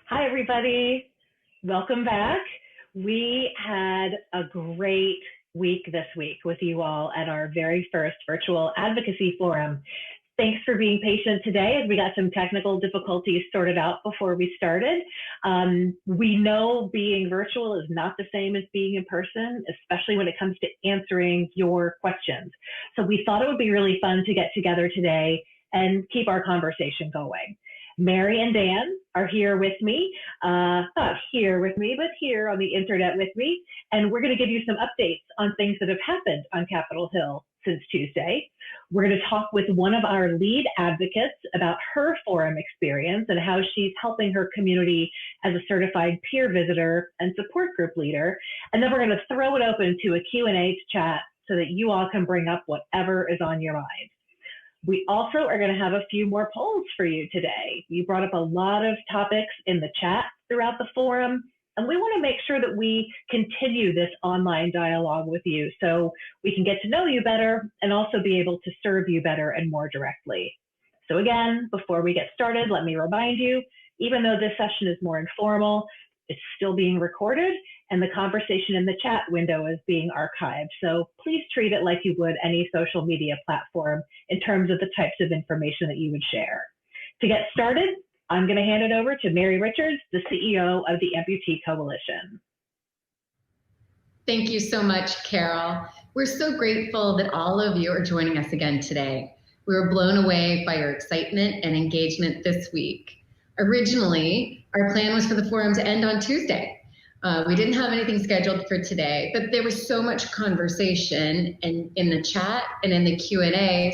Hi, everybody. Welcome back. We had a great week this week with you all at our very first virtual advocacy forum. Thanks for being patient today as we got some technical difficulties sorted out before we started. We know being virtual is not the same as being in person, especially when it comes to answering your questions. So we thought it would be really fun to get together today and keep our conversation going. Mary and Dan are here with me, not here with me, but here on the internet with me. And we're going to give you some updates on things that have happened on Capitol Hill since Tuesday. We're going to talk with one of our lead advocates about her forum experience and how she's helping her community as a certified peer visitor and support group leader. And then we're going to throw it open to a Q&A chat so that you all can bring up whatever is on your mind. We also are going to have a few more polls for you today. You brought up a lot of topics in the chat throughout the forum, and we want to make sure that we continue this online dialogue with you so we can get to know you better and also be able to serve you better and more directly. So again, before we get started, let me remind you, even though this session is more informal, it's still being recorded and the conversation in the chat window is being archived. So please treat it like you would any social media platform in terms of the types of information that you would share. To get started, I'm going to hand it over to Mary Richards, the CEO of the Amputee Coalition. Thank you so much, Carol. We're so grateful that all of you are joining us again today. We were blown away by your excitement and engagement this week. Originally, our plan was for the forum to end on Tuesday. We didn't have anything scheduled for today, but there was so much conversation in the chat and in the Q&As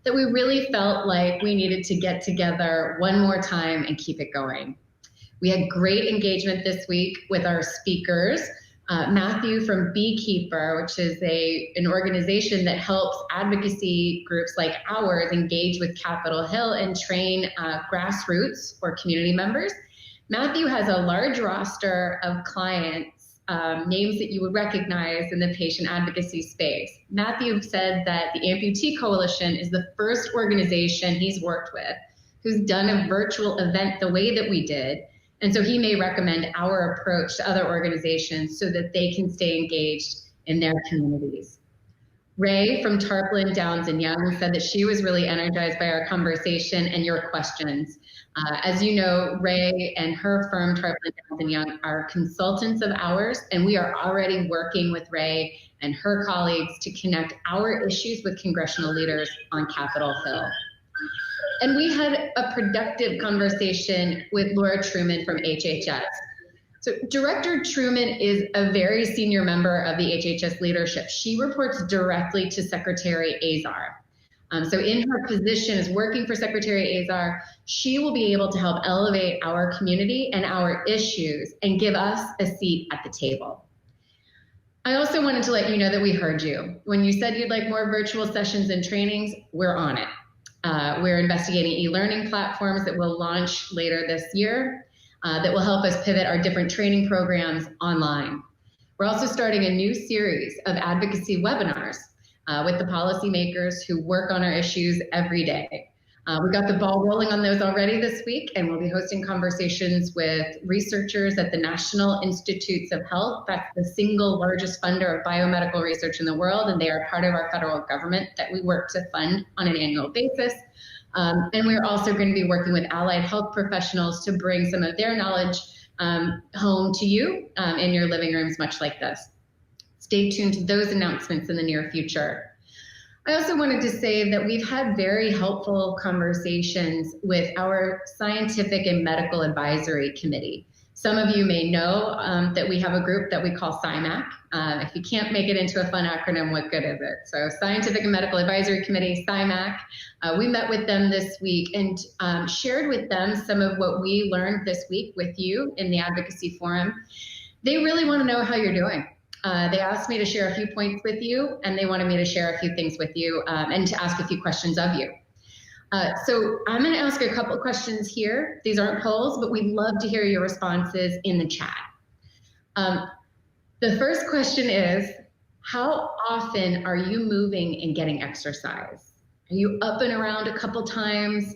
that we really felt like we needed to get together one more time and keep it going. We had great engagement this week with our speakers. Matthew from Beekeeper, which is an organization that helps advocacy groups like ours engage with Capitol Hill and train grassroots or community members. Matthew has a large roster of clients, names that you would recognize in the patient advocacy space. Matthew said that the Amputee Coalition is the first organization he's worked with who's done a virtual event the way that we did. And so he may recommend our approach to other organizations so that they can stay engaged in their communities. Ray from Tarplin, Downs & Young said that she was really energized by our conversation and your questions. As you know, Ray and her firm, Tarplin, Downs & Young, are consultants of ours, and we are already working with Ray and her colleagues to connect our issues with congressional leaders on Capitol Hill. And we had a productive conversation with Laura Truman from HHS. So Director Truman is a very senior member of the HHS leadership. She reports directly to Secretary Azar. So in her position as working for Secretary Azar, she will be able to help elevate our community and our issues and give us a seat at the table. I also wanted to let you know that we heard you. When you said you'd like more virtual sessions and trainings, we're on it. We're investigating e-learning platforms that will launch later this year that will help us pivot our different training programs online. We're also starting a new series of advocacy webinars with the policymakers who work on our issues every day. We got the ball rolling on those already this week, and we'll be hosting conversations with researchers at the National Institutes of Health. That's the single largest funder of biomedical research in the world, and they are part of our federal government that we work to fund on an annual basis. And we're also going to be working with allied health professionals to bring some of their knowledge home to you in your living rooms, much like this. Stay tuned to those announcements in the near future. I also wanted to say that we've had very helpful conversations with our Scientific and Medical Advisory Committee. Some of you may know that we have a group that we call SciMac. If you can't make it into a fun acronym, what good is it? So Scientific and Medical Advisory Committee, SciMac. We met with them this week and shared with them some of what we learned this week with you in the Advocacy Forum. They really want to know how you're doing. They asked me to share a few points with you, and they wanted me to share a few things with you and to ask a few questions of you. So I'm going to ask a couple of questions here. These aren't polls, but we'd love to hear your responses in the chat. The first question is, how often are you moving and getting exercise? Are you up and around a couple times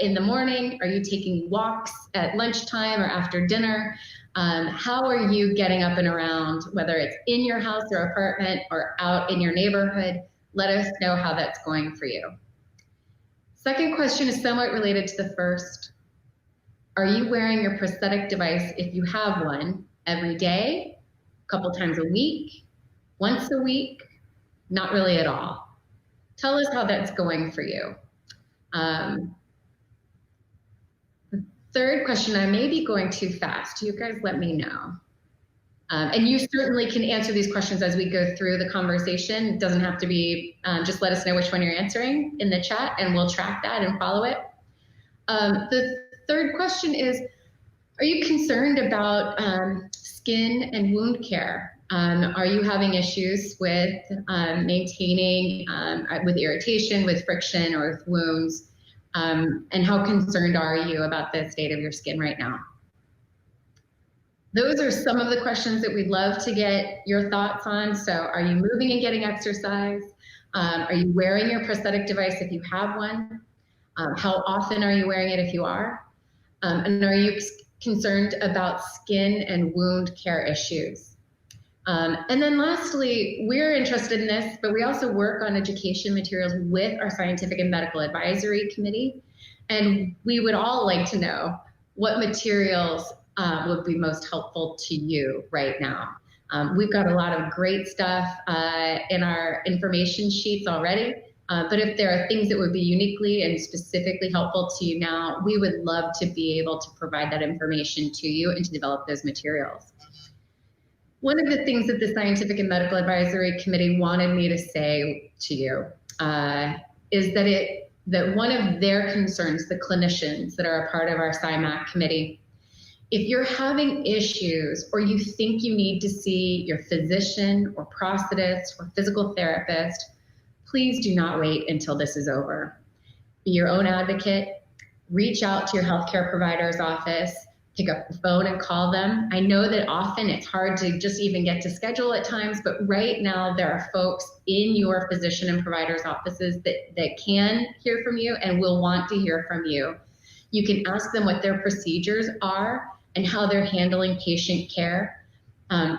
in the morning? Are you taking walks at lunchtime or after dinner? How are you getting up and around, whether it's in your house or apartment or out in your neighborhood? Let us know how that's going for you. Second question is somewhat related to the first. Are you wearing your prosthetic device, if you have one, every day, a couple times a week, once a week? Not really at all. Tell us how that's going for you. The third question, I may be going too fast. You guys let me know. And you certainly can answer these questions as we go through the conversation. It doesn't have to be, just let us know which one you're answering in the chat and we'll track that and follow it. The third question is, are you concerned about skin and wound care? Are you having issues with maintaining, with irritation, with friction, or with wounds? And how concerned are you about the state of your skin right now? Those are some of the questions that we'd love to get your thoughts on. So are you moving and getting exercise? Are you wearing your prosthetic device if you have one? How often are you wearing it if you are? And are you concerned about skin and wound care issues? And then lastly, we're interested in this, but we also work on education materials with our Scientific and Medical Advisory Committee. And we would all like to know what materials would be most helpful to you right now. We've got a lot of great stuff in our information sheets already. But if there are things that would be uniquely and specifically helpful to you now, we would love to be able to provide that information to you and to develop those materials. One of the things that the Scientific and Medical Advisory Committee wanted me to say to you is that one of their concerns, the clinicians that are a part of our SciMac committee, if you're having issues or you think you need to see your physician or prosthetist or physical therapist, please do not wait until this is over. Be your own advocate, reach out to your healthcare provider's office, pick up the phone and call them. I know that often it's hard to just even get to schedule at times, but right now there are folks in your physician and provider's offices that can hear from you and will want to hear from you. You can ask them what their procedures are and how they're handling patient care.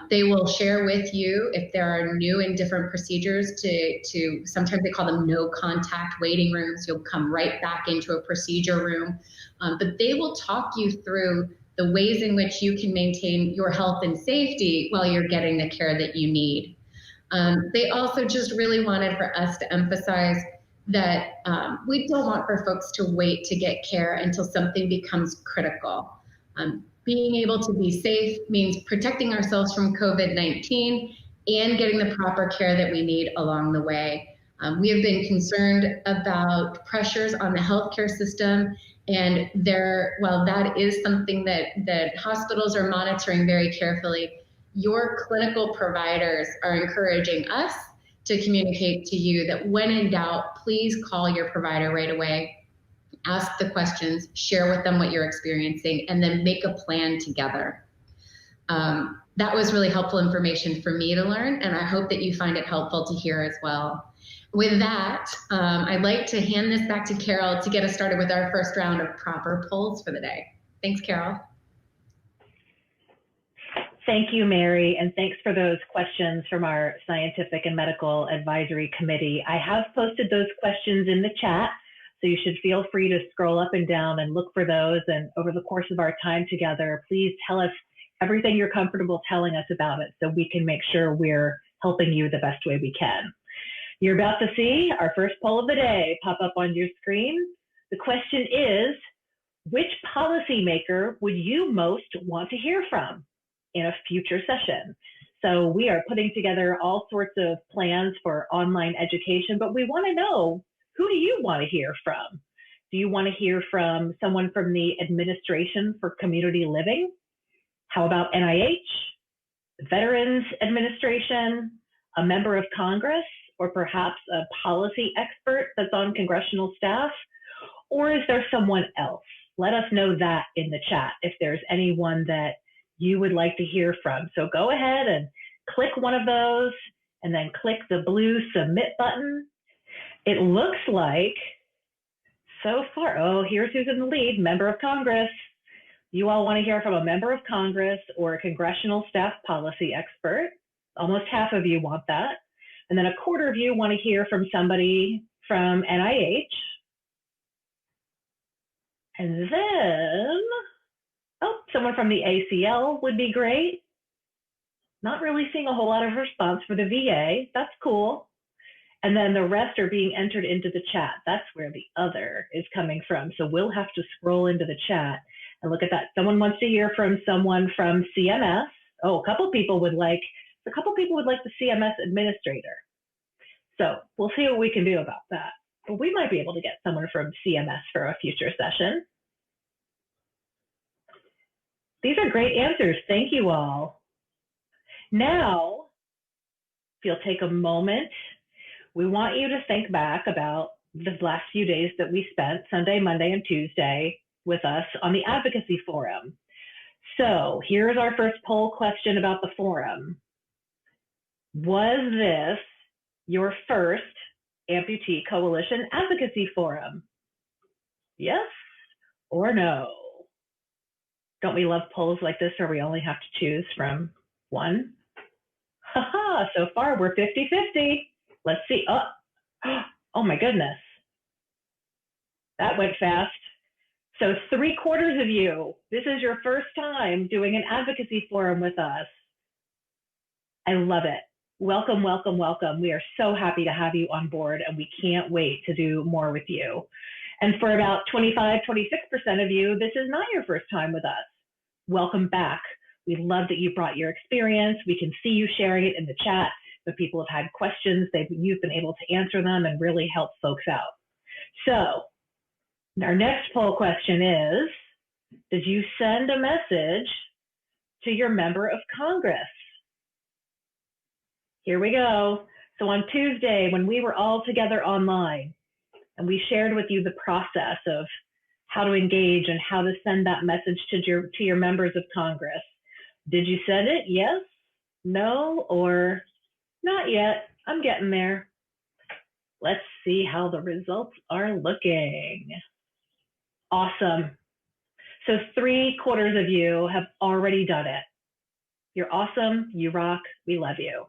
They will share with you if there are new and different procedures to sometimes they call them no contact waiting rooms. You'll come right back into a procedure room, but they will talk you through the ways in which you can maintain your health and safety while you're getting the care that you need. They also just really wanted for us to emphasize that we don't want for folks to wait to get care until something becomes critical. Being able to be safe means protecting ourselves from COVID-19 and getting the proper care that we need along the way. We have been concerned about pressures on the healthcare system, and while that is something that hospitals are monitoring very carefully, your clinical providers are encouraging us to communicate to you that when in doubt, please call your provider right away. Ask the questions, share with them what you're experiencing, and then make a plan together. That was really helpful information for me to learn, and I hope that you find it helpful to hear as well. With that, I'd like to hand this back to Carol to get us started with our first round of proper polls for the day. Thanks, Carol. Thank you, Mary, and thanks for those questions from our Scientific and Medical Advisory Committee. I have posted those questions in the chat, so you should feel free to scroll up and down and look for those. And over the course of our time together, please tell us everything you're comfortable telling us about it so we can make sure we're helping you the best way we can. You're about to see our first poll of the day pop up on your screen. The question is, which policymaker would you most want to hear from in a future session? So we are putting together all sorts of plans for online education, but we want to know, who do you want to hear from? Do you want to hear from someone from the Administration for Community Living? How about NIH, the Veterans Administration, a member of Congress, or perhaps a policy expert that's on congressional staff? Or is there someone else? Let us know that in the chat if there's anyone that you would like to hear from. So go ahead and click one of those and then click the blue submit button. It looks like so far, oh, here's who's in the lead, member of Congress. You all want to hear from a member of Congress or a congressional staff policy expert. Almost half of you want that. And then a quarter of you want to hear from somebody from NIH. And then, oh, someone from the ACL would be great. Not really seeing a whole lot of response for the VA. That's cool. And then the rest are being entered into the chat. That's where the other is coming from. So we'll have to scroll into the chat and look at that. Someone wants to hear from someone from CMS. Oh, a couple people would like the CMS administrator. So we'll see what we can do about that. But we might be able to get someone from CMS for a future session. These are great answers. Thank you all. Now, if you'll take a moment, we want you to think back about the last few days that we spent, Sunday, Monday, and Tuesday, with us on the Advocacy Forum. So here's our first poll question about the forum. Was this your first Amputee Coalition Advocacy Forum? Yes or no? Don't we love polls like this where we only have to choose from one? Haha, so far we're 50-50. Let's see. Oh my goodness. That went fast. So 3/4 of you, this is your first time doing an advocacy forum with us. I love it. Welcome, welcome, welcome. We are so happy to have you on board, and we can't wait to do more with you. And for about 25-26% of you, this is not your first time with us. Welcome back. We love that you brought your experience. We can see you sharing it in the chat. If people have had questions, you've been able to answer them and really help folks out. So our next poll question is, did you send a message to your member of Congress? Here we go. So on Tuesday, when we were all together online and we shared with you the process of how to engage and how to send that message to your members of Congress, did you send it? Yes, no, or not yet? I'm getting there. Let's see how the results are looking. Awesome. So 3/4 of you have already done it. You're awesome. You rock. We love you.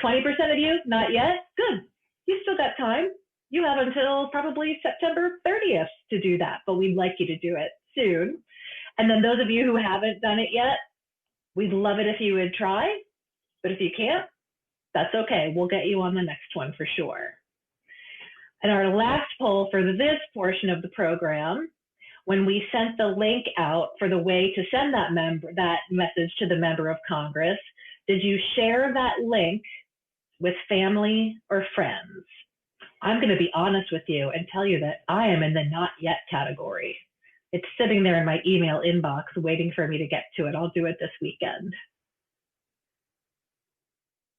20% of you, not yet. Good. You still got time. You have until probably September 30th to do that, but we'd like you to do it soon. And then those of you who haven't done it yet, we'd love it if you would try, but if you can't, that's okay. We'll get you on the next one for sure. And our last poll for this portion of the program, when we sent the link out for the way to send that message to the member of Congress, did you share that link with family or friends? I'm going to be honest with you and tell you that I am in the not yet category. It's sitting there in my email inbox waiting for me to get to it. I'll do it this weekend.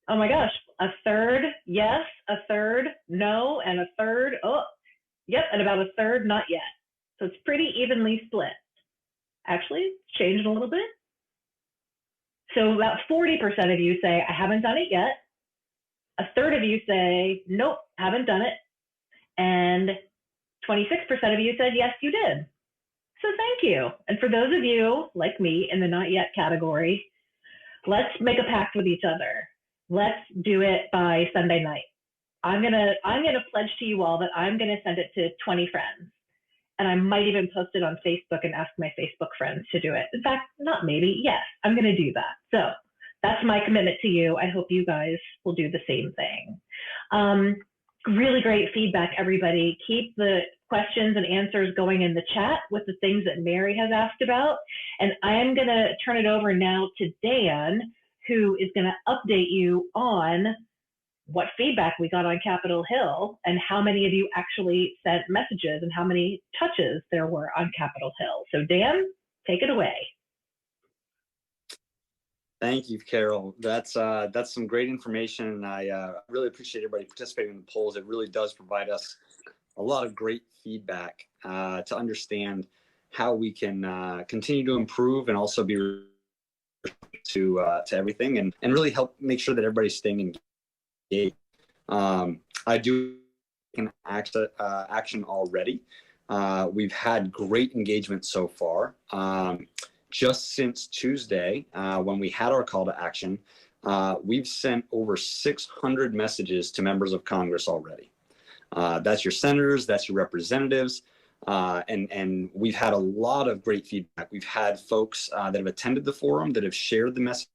Oh my gosh, a third yes, a third no, and a third, yep, and about a third not yet. So it's pretty evenly split. Actually, changed a little bit. So about 40% of you say, I haven't done it yet. A third of you say, nope, haven't done it. And 26% of you said, yes, you did. So thank you. And for those of you like me in the not yet category, let's make a pact with each other. Let's do it by Sunday night. I'm gonna pledge to you all that I'm gonna send it to 20 friends. And I might even post it on Facebook and ask my Facebook friends to do it. In fact, not maybe, yes, I'm gonna do that. So that's my commitment to you. I hope you guys will do the same thing. Really great feedback, everybody. Keep the questions and answers going in the chat with the things that Mary has asked about. And I am gonna turn it over now to Dan, who is gonna update you on what feedback we got on Capitol Hill and how many of you actually sent messages and how many touches there were on Capitol Hill. So Dan, take it away. Thank you, Carol. That's some great information. And I really appreciate everybody participating in the polls. It really does provide us a lot of great feedback to understand how we can continue to improve and also be to everything and really help make sure that everybody's staying engaged. I do action already. We've had great engagement so far. Just since Tuesday, when we had our call to action, we've sent over 600 messages to members of Congress already. That's your senators, that's your representatives, and we've had a lot of great feedback. We've had folks that have attended the forum that have shared the message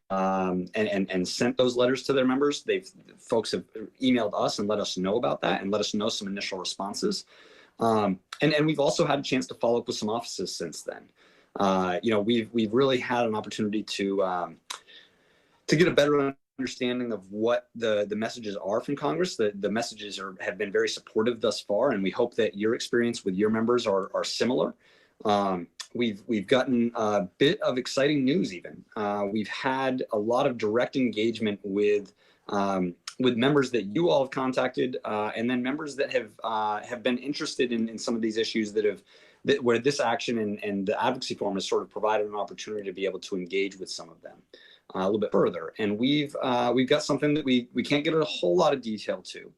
and sent those letters to their members. Folks have emailed us and let us know about that and let us know some initial responses. And we've also had a chance to follow up with some offices since then. We've really had an opportunity to get a better understanding of what the messages are from Congress. The messages have been very supportive thus far, and we hope that your experience with your members are similar. We've gotten a bit of exciting news even. We've had a lot of direct engagement with members that you all have contacted, and then members that have been interested in some of these issues where this action and the advocacy forum has sort of provided an opportunity to be able to engage with some of them a little bit further. And we've got something that we can't get a whole lot of detail to,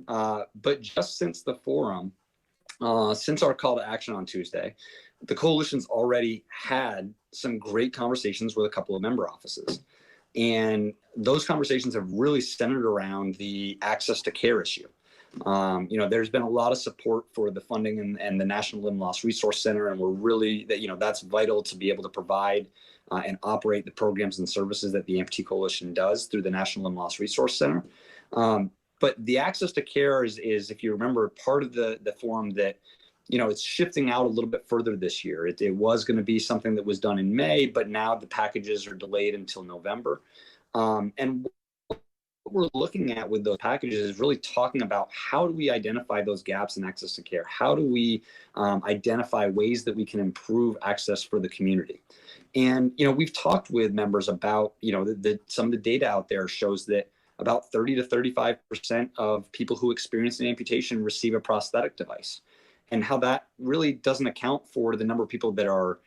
but just since the forum, since our call to action on Tuesday, the coalition's already had some great conversations with a couple of member offices. And those conversations have really centered around the access to care issue. There's been a lot of support for the funding and the National Limb Loss Resource Center, and we're really, that's vital to be able to provide and operate the programs and services that the Amputee Coalition does through the National Limb Loss Resource Center. But the access to care is, if you remember, part of the forum that, it's shifting out a little bit further this year. It was going to be something that was done in May, but now the packages are delayed until November. And what we're looking at with those packages is really talking about how do we identify those gaps in access to care? How do we identify ways that we can improve access for the community? And, we've talked with members about, some of the data out there shows that about 30 to 35% of people who experience an amputation receive a prosthetic device, and how that really doesn't account for the number of people that are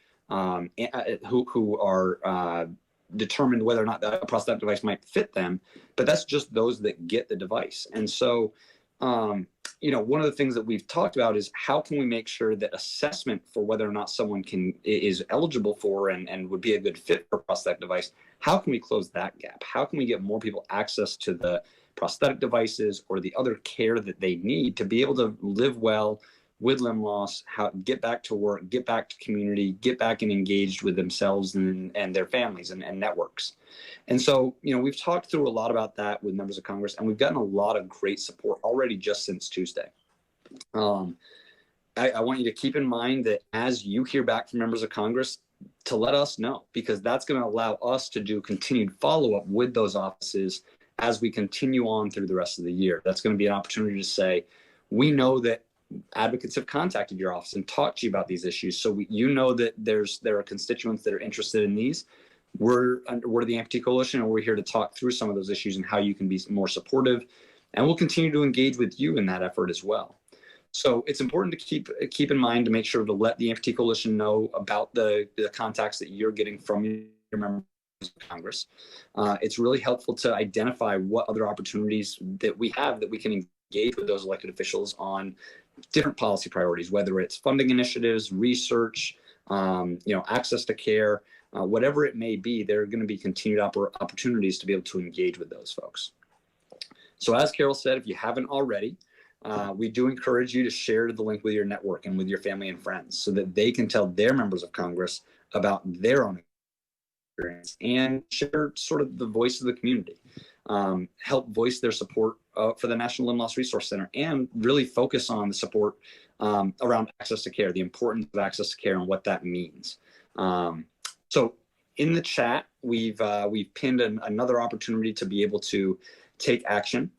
who are determined whether or not a prosthetic device might fit them, but that's just those that get the device. And so, one of the things that we've talked about is how can we make sure that assessment for whether or not someone is eligible for and would be a good fit for a prosthetic device, how can we close that gap? How can we get more people access to the prosthetic devices or the other care that they need to be able to live well with limb loss, get back to work, get back to community, get back and engaged with themselves and their families and networks. And so, we've talked through a lot about that with members of Congress, and we've gotten a lot of great support already just since Tuesday. I want you to keep in mind that as you hear back from members of Congress, to let us know, because that's going to allow us to do continued follow-up with those offices as we continue on through the rest of the year. That's going to be an opportunity to say, we know that advocates have contacted your office and talked to you about these issues. So that there are constituents that are interested in these. We're the Amputee Coalition, and we're here to talk through some of those issues and how you can be more supportive. And we'll continue to engage with you in that effort as well. So it's important to keep in mind to make sure to let the Amputee Coalition know about the contacts that you're getting from your members of Congress. It's really helpful to identify what other opportunities that we have that we can engage with those elected officials on different policy priorities, whether it's funding initiatives, research, access to care, whatever it may be. There are going to be continued opportunities to be able to engage with those folks. So as Carol said, if you haven't already, we do encourage you to share the link with your network and with your family and friends so that they can tell their members of Congress about their own experience and share sort of the voice of the community. Help voice their support for the National Limb Loss Resource Center, and really focus on the support around access to care, the importance of access to care and what that means. So in the chat, we've pinned another opportunity to be able to take action.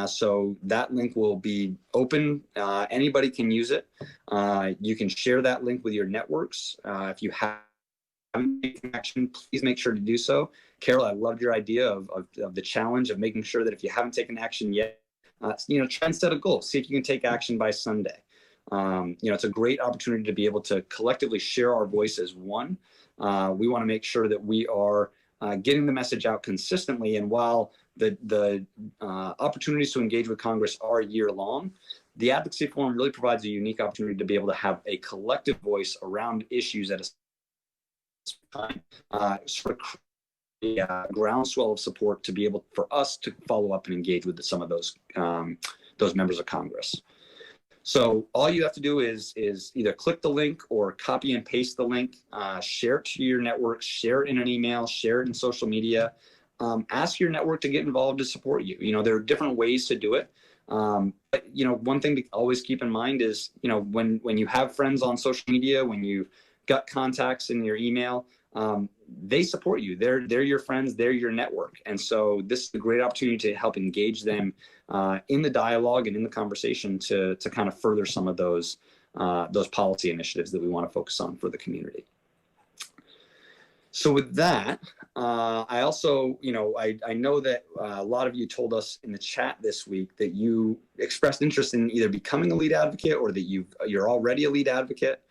So that link will be open. Anybody can use it. You can share that link with your networks. If you haven't taken action, please make sure to do so. Carol, I loved your idea of the challenge of making sure that if you haven't taken action yet, try and set a goal. See if you can take action by Sunday. It's a great opportunity to be able to collectively share our voice as one. We want to make sure that we are getting the message out consistently. And while the opportunities to engage with Congress are year long, the Advocacy Forum really provides a unique opportunity to be able to have a collective voice around issues at a time, sort of a groundswell of support to be able for us to follow up and engage with some of those members of Congress. So all you have to do is either click the link or copy and paste the link, share it to your network, share it in an email, share it in social media. Ask your network to get involved to support you. You know, there are different ways to do it. But, you know, one thing to always keep in mind is, you know, when you have friends on social media, when you've got contacts in your email, they support you. They're your friends, they're your network. And so this is a great opportunity to help engage them in the dialogue and in the conversation to kind of further some of those policy initiatives that we want to focus on for the community. So with that, I also, you know, I know that a lot of you told us in the chat this week that you expressed interest in either becoming a lead advocate or that you're already a lead advocate.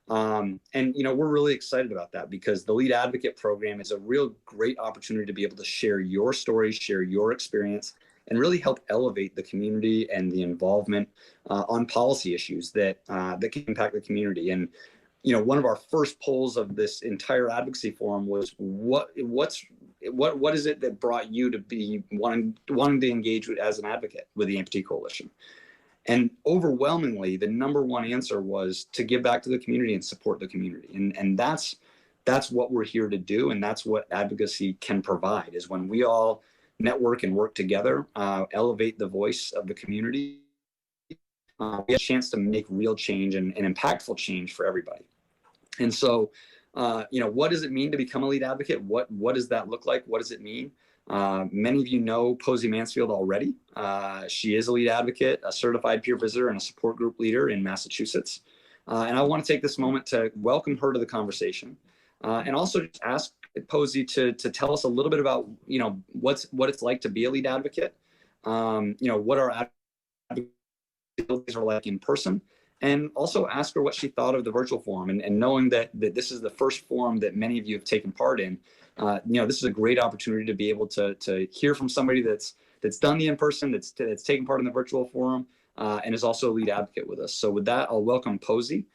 And, you know, we're really excited about that because the Lead Advocate program is a real great opportunity to be able to share your story, share your experience, and really help elevate the community and the involvement on policy issues that can impact the community. And, you know, one of our first polls of this entire advocacy forum was what is it that brought you to be wanting to engage as an advocate with the Amputee Coalition? And overwhelmingly, the number one answer was to give back to the community and support the community. And that's what we're here to do. And that's what advocacy can provide, is when we all network and work together, elevate the voice of the community, we have a chance to make real change and impactful change for everybody. And so, you know, what does it mean to become a lead advocate? What does that look like? What does it mean? Many of you know Posey Mansfield already. She is a lead advocate, a certified peer visitor, and a support group leader in Massachusetts. And I want to take this moment to welcome her to the conversation, and also just ask Posey to tell us a little bit about, you know, what it's like to be a lead advocate. You know, what our advocacies are like in person, and also ask her what she thought of the virtual forum. And knowing that this is the first forum that many of you have taken part in, you know, this is a great opportunity to be able to hear from somebody that's done the in-person, that's taken part in the virtual forum, and is also a lead advocate with us. So with that, I'll welcome Posey.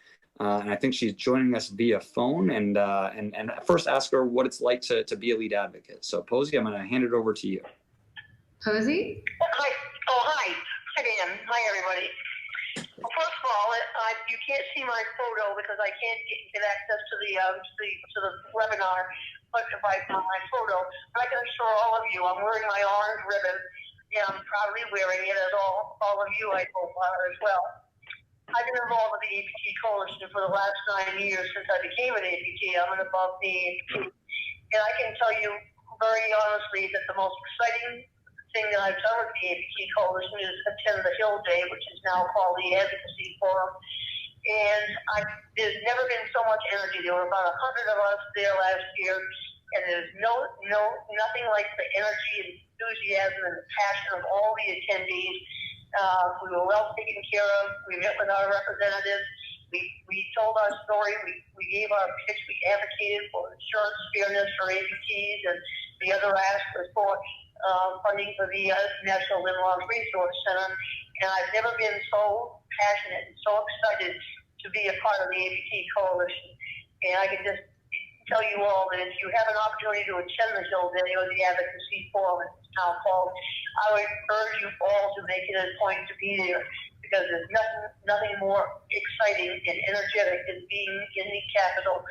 And I think she's joining us via phone, and first ask her what it's like to be a lead advocate. So Posey, I'm going to hand it over to you. Posey? Hi. Oh, hi. Hi, Dan. Hi, everybody. Well, first of all, you can't see my photo because I can't get access to the webinar, but if I put my photo, I can assure all of you I'm wearing my orange ribbon, and I'm proudly wearing it, as all of you, I hope, are as well. I've been involved with the Amputee Coalition for the last 9 years since I became an amputee. I'm an above-knee amputee. And I can tell you very honestly that the most exciting thing that I've done with the Amputee Coalition is attend the Hill Day, which is now called the Advocacy Forum. And there's never been so much energy. There were about 100 of us there last year, and there's nothing like the energy and enthusiasm and the passion of all the attendees. We were well taken care of. We met with our representatives. We told our story. We gave our pitch. We advocated for insurance fairness for amputees, and the other ask was for funding for the National Limb Loss Resource Center. And I've never been so passionate and so excited to be a part of the Amputee Coalition. And I can just tell you all that if you have an opportunity to attend the Hill Day or the Advocacy Forum, as it's now called, I would urge you all to make it a point to be there, because there's nothing more exciting and energetic than being in the Capitol,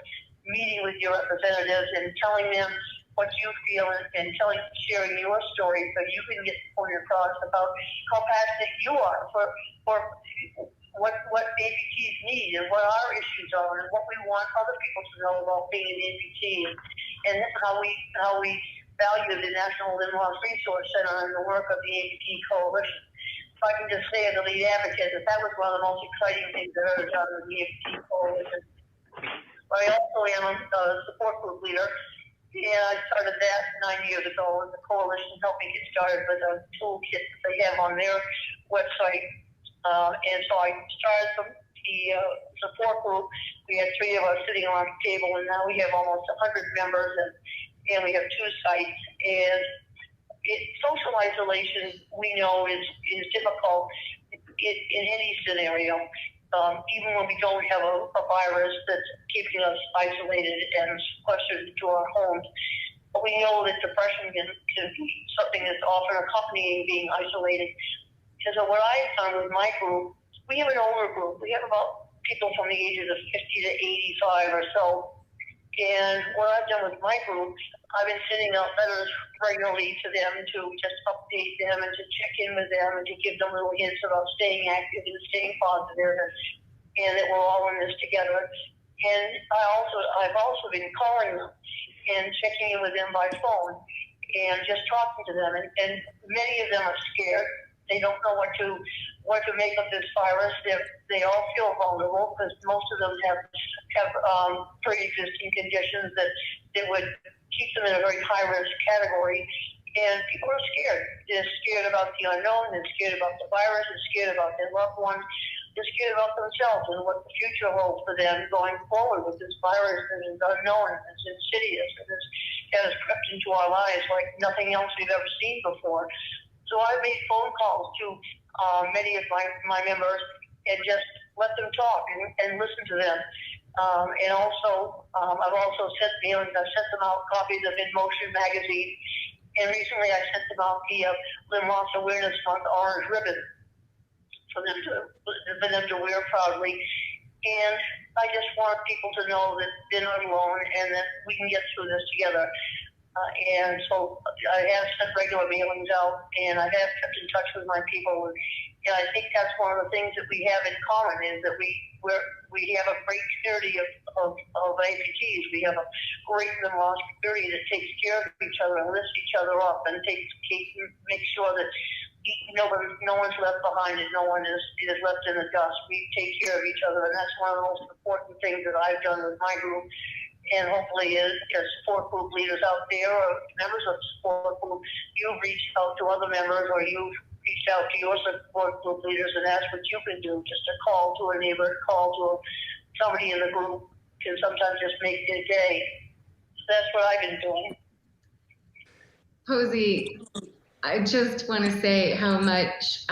meeting with your representatives and telling them what you feel and sharing your story so you can get the point across about how passionate you are for what amputees need and what our issues are and what we want other people to know about being an amputee, and how we value the National Limb Loss Resource Center and the work of the Amputee Coalition. If I can just say as a lead advocate that was one of the most exciting things that I've ever done with the Amputee Coalition. But I also am a support group leader. Yeah, I started that 9 years ago, and the coalition helped me get started with a toolkit that they have on their website. And so I started the support group. We had 3 of us sitting around the table, and now we have almost 100 members. and we have 2 sites. And social isolation, we know, is difficult in any scenario. Even when we don't have a virus that's keeping us isolated and sequestered to our homes. But we know that depression can be something that's often accompanying being isolated. And so what I've done with my group, we have an older group. We have about people from the ages of 50 to 85 or so. And what I've done with my group, I've been sending out letters regularly to them to just update them and to check in with them and to give them little hints about staying active and staying positive and that we're all in this together. And I've also been calling them and checking in with them by phone and just talking to them. And many of them are scared. They don't know what to make of this virus. They all feel vulnerable because most of them have pre-existing conditions that would keep them in a very high-risk category. And people are scared. They're scared about the unknown. They're scared about the virus. They're scared about their loved ones. They're scared about themselves and what the future holds for them going forward with this virus that is unknown and it's insidious and has crept into our lives like nothing else we've ever seen before. So I've made phone calls to many of my members and just let them talk and listen to them. And also, I've also sent mailings. I've sent them out copies of In Motion magazine. And recently I sent them out the Limb Loss Awareness Month orange ribbon for them to wear proudly. And I just want people to know that they're not alone and that we can get through this together. And so I have sent regular mailings out, and I have kept in touch with my people. And I think that's one of the things that we have in common is that we have a great community of amputees. We have a great limb loss community that takes care of each other and lifts each other up and makes sure that no one's left behind and no one is left in the dust. We take care of each other, and that's one of the most important things that I've done with my group. And hopefully as support group leaders out there or members of support group, you've reached out to other members or you've reached out to your support group leaders and that's what you can do. Just a call to a neighbor, call to somebody in the group can sometimes just make their day. So that's what I've been doing. Posey, I just want to say how much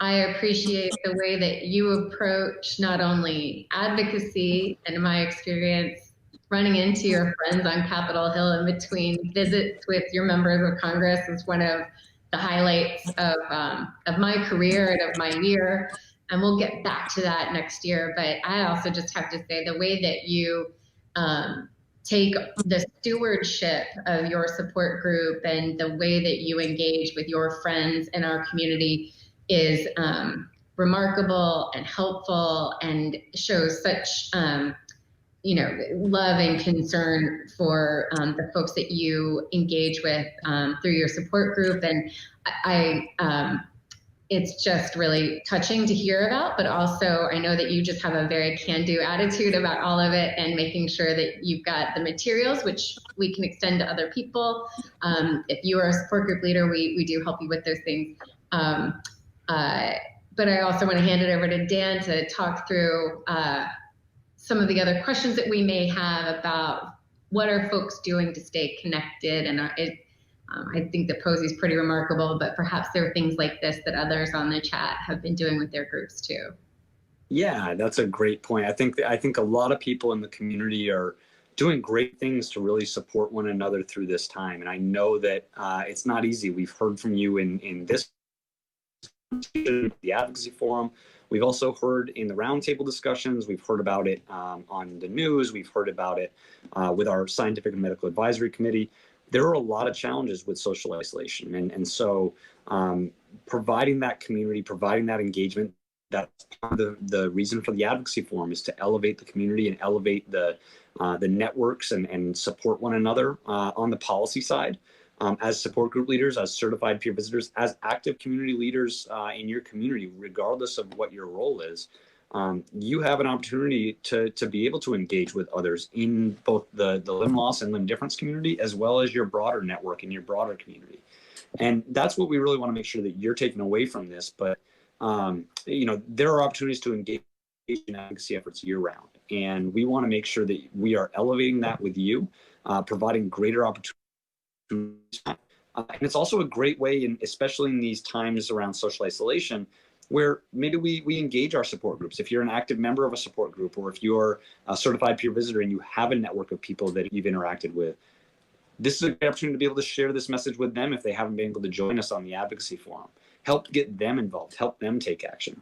I appreciate the way that you approach not only advocacy and my experience running into your friends on Capitol Hill in between visits with your members of Congress is one of the highlights of my career and of my year. And we'll get back to that next year. But I also just have to say the way that you take the stewardship of your support group and the way that you engage with your friends in our community is remarkable and helpful and shows such, love and concern for the folks that you engage with through your support group. And it's just really touching to hear about, but also I know that you just have a very can-do attitude about all of it and making sure that you've got the materials, which we can extend to other people. If you are a support group leader, we do help you with those things. But I also want to hand it over to Dan to talk through some of the other questions that we may have about what are folks doing to stay connected. And I think that Posey is pretty remarkable, but perhaps there are things like this that others on the chat have been doing with their groups too. Yeah, that's a great point. I think a lot of people in the community are doing great things to really support one another through this time. And I know that it's not easy. We've heard from you in this, the Advocacy Forum. We've also heard in the roundtable discussions. We've heard about it on the news. We've heard about it with our Scientific and Medical Advisory Committee. There are a lot of challenges with social isolation. And so providing that community, providing that engagement, that's the reason for the Advocacy Forum is to elevate the community and elevate the networks and support one another on the policy side. As support group leaders, as certified peer visitors, as active community leaders in your community, regardless of what your role is, you have an opportunity to be able to engage with others in both the limb loss and limb difference community, as well as your broader network and your broader community. And that's what we really want to make sure that you're taking away from this. But, there are opportunities to engage in advocacy efforts year round. And we want to make sure that we are elevating that with you. providing greater opportunities. And it's also a great way, especially in these times around social isolation, where maybe we engage our support groups. If you're an active member of a support group, or if you're a certified peer visitor and you have a network of people that you've interacted with, this is a great opportunity to be able to share this message with them if they haven't been able to join us on the advocacy forum. Help get them involved, help them take action.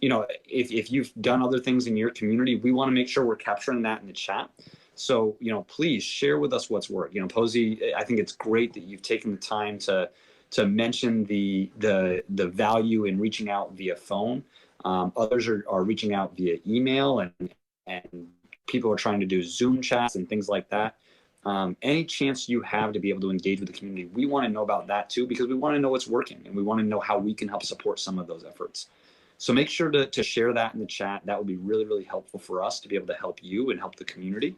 If you've done other things in your community, we want to make sure we're capturing that in the chat. So, please share with us what's worked. Posey, I think it's great that you've taken the time to mention the value in reaching out via phone. Others are reaching out via email, and people are trying to do Zoom chats and things like that. Any chance you have to be able to engage with the community, we want to know about that too, because we want to know what's working and we want to know how we can help support some of those efforts. So make sure to share that in the chat. That would be really, really helpful for us to be able to help you and help the community.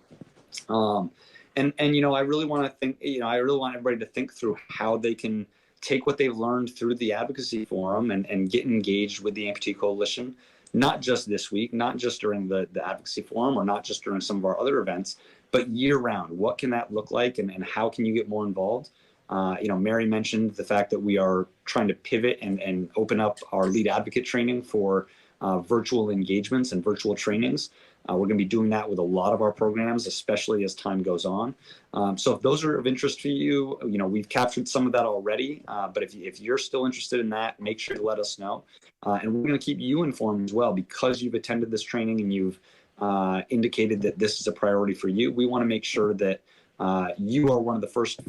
I really want to think, I really want everybody to think through how they can take what they've learned through the advocacy forum and get engaged with the Amputee Coalition, not just this week, not just during the advocacy forum, or not just during some of our other events, but year round. What can that look like, and how can you get more involved? Mary mentioned the fact that we are trying to pivot and open up our lead advocate training for virtual engagements and virtual trainings. We're going to be doing that with a lot of our programs, especially as time goes on. So if those are of interest to you, we've captured some of that already. But if you're still interested in that, make sure to let us know. And we're going to keep you informed as well, because you've attended this training and you've indicated that this is a priority for you. We want to make sure that you are one of the first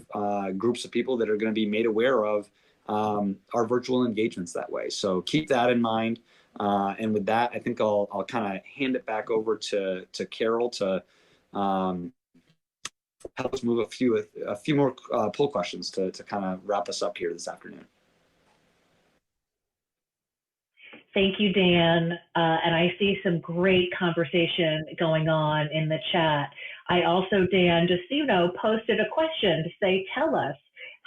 groups of people that are going to be made aware of our virtual engagements that way. So keep that in mind. And with that, I think I'll kind of hand it back over to Carol to help us move a few more poll questions to kind of wrap us up here this afternoon. Thank you, Dan. And I see some great conversation going on in the chat. I also, Dan, just so you know, posted a question to say, tell us,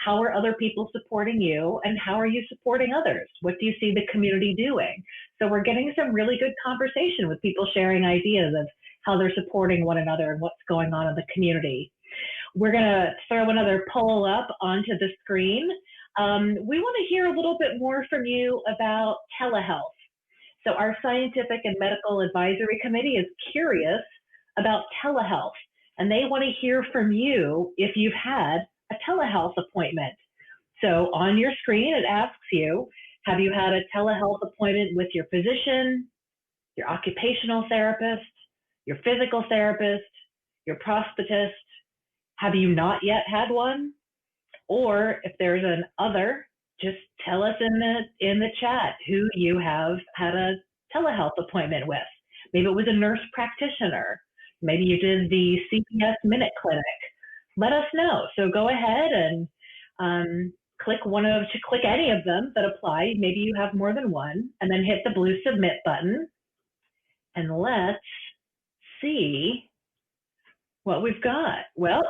how are other people supporting you, and how are you supporting others? What do you see the community doing? So we're getting some really good conversation with people sharing ideas of how they're supporting one another and what's going on in the community. We're going to throw another poll up onto the screen. We want to hear a little bit more from you about telehealth. So our Scientific and Medical Advisory Committee is curious about telehealth, and they want to hear from you if you've had a telehealth appointment. So on your screen, it asks you, have you had a telehealth appointment with your physician, your occupational therapist, your physical therapist, your prosthetist? Have you not yet had one? Or if there's an other, just tell us in the chat who you have had a telehealth appointment with. Maybe it was a nurse practitioner. Maybe you did the CPS Minute Clinic. Let us know. So go ahead and click any of them that apply. Maybe you have more than one, and then hit the blue submit button. And let's see what we've got. Well,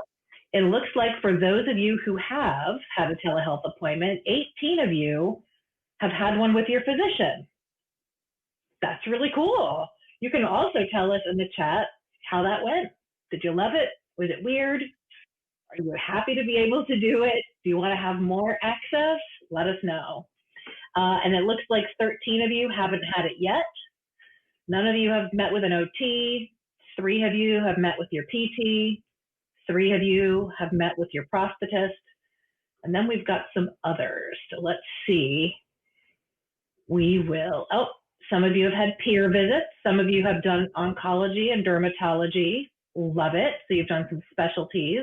it looks like for those of you who have had a telehealth appointment, 18 of you have had one with your physician. That's really cool. You can also tell us in the chat how that went. Did you love it? Was it weird? Are you happy to be able to do it? Do you want to have more access? Let us know. And it looks like 13 of you haven't had it yet. None of you have met with an OT. 3 of you have met with your PT. 3 of you have met with your prosthetist. And then we've got some others. So let's see. Some of you have had peer visits. Some of you have done oncology and dermatology. Love it. So you've done some specialties.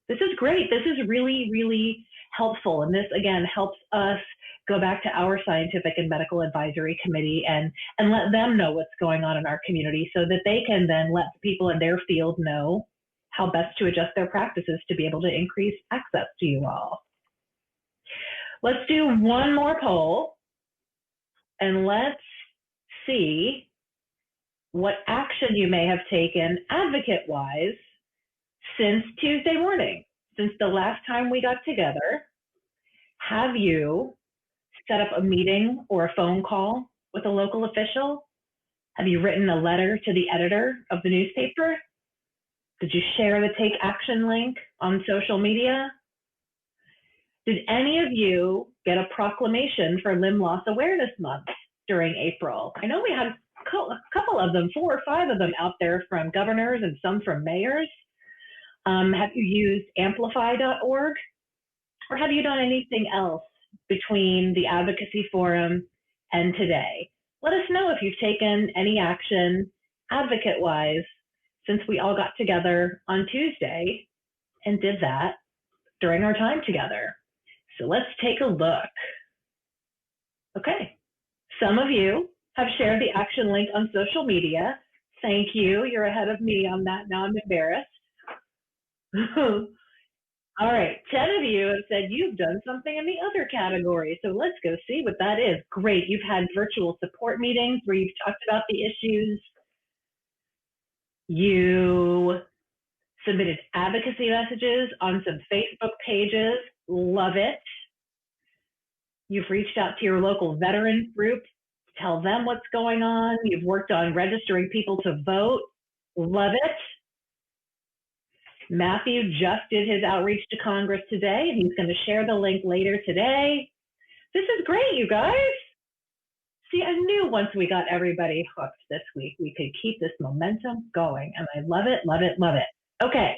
This is great. This is really, really helpful. And this, again, helps us go back to our Scientific and Medical Advisory Committee and let them know what's going on in our community so that they can then let the people in their field know how best to adjust their practices to be able to increase access to you all. Let's do one more poll, and let's see what action you may have taken advocate-wise since Tuesday morning, since the last time we got together. Have you set up a meeting or a phone call with a local official? Have you written a letter to the editor of the newspaper? Did you share the Take Action link on social media? Did any of you get a proclamation for Limb Loss Awareness Month during April? I know we had a couple of them, 4 or 5 of them out there from governors and some from mayors. Have you used amplify.org? Or have you done anything else between the Advocacy Forum and today? Let us know if you've taken any action advocate-wise since we all got together on Tuesday and did that during our time together. So let's take a look. Okay, some of you have shared the action link on social media. Thank you, you're ahead of me on that, now I'm embarrassed. All right, 10 of you have said you've done something in the other category. So let's go see what that is. Great, you've had virtual support meetings where you've talked about the issues. You submitted advocacy messages on some Facebook pages. Love it. You've reached out to your local veterans group to tell them what's going on. You've worked on registering people to vote. Love it. Matthew just did his outreach to Congress today, and he's going to share the link later today. This is great, you guys. See, I knew once we got everybody hooked this week, we could keep this momentum going, and I love it, love it, love it. Okay,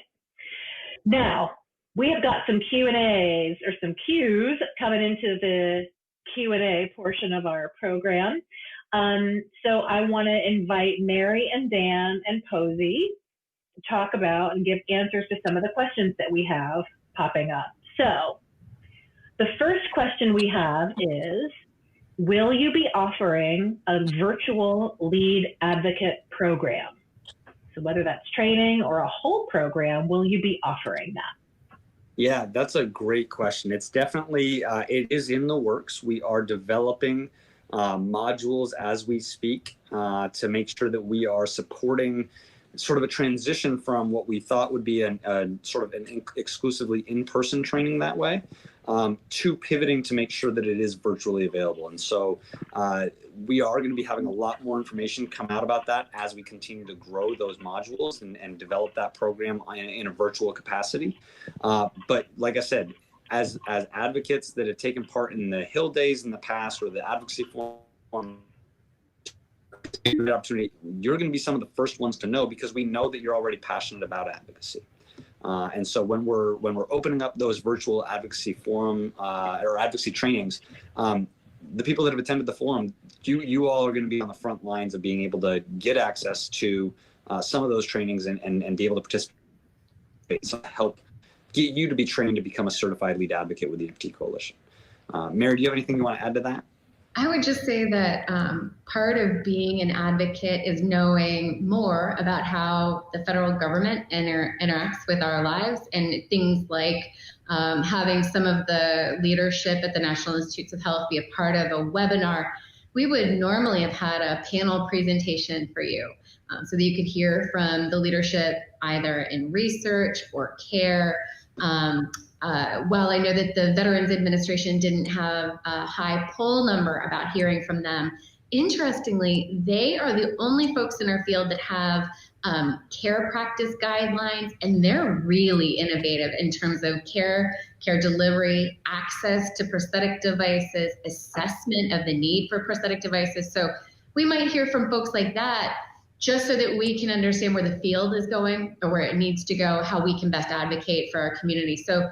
now we have got some Q&As or some Qs coming into the Q&A portion of our program. So I want to invite Mary and Dan and Posey to talk about and give answers to some of the questions that we have popping up. So the first question we have is, will you be offering a virtual lead advocate program? So whether that's training or a whole program, will you be offering that? Yeah, that's a great question. It's definitely, it is in the works. We are developing modules as we speak to make sure that we are supporting sort of a transition from what we thought would be a sort of an exclusively in-person training that way to pivoting to make sure that it is virtually available. And so we are going to be having a lot more information come out about that as we continue to grow those modules and develop that program in a virtual capacity. But like I said, as advocates that have taken part in the Hill Days in the past or the Advocacy Forum, opportunity, you're going to be some of the first ones to know because we know that you're already passionate about advocacy. And so when we're opening up those virtual advocacy forum or advocacy trainings, the people that have attended the forum, you all are going to be on the front lines of being able to get access to some of those trainings and be able to participate, so help get you to be trained to become a certified lead advocate with the Amputee Coalition. Mary, do you have anything you want to add to that? I would just say that part of being an advocate is knowing more about how the federal government interacts with our lives, and things like having some of the leadership at the National Institutes of Health be a part of a webinar. We would normally have had a panel presentation for you so that you could hear from the leadership either in research or care. While I know that the Veterans Administration didn't have a high poll number about hearing from them, interestingly, they are the only folks in our field that have care practice guidelines, and they're really innovative in terms of care delivery, access to prosthetic devices, assessment of the need for prosthetic devices. So we might hear from folks like that just so that we can understand where the field is going or where it needs to go, how we can best advocate for our community. So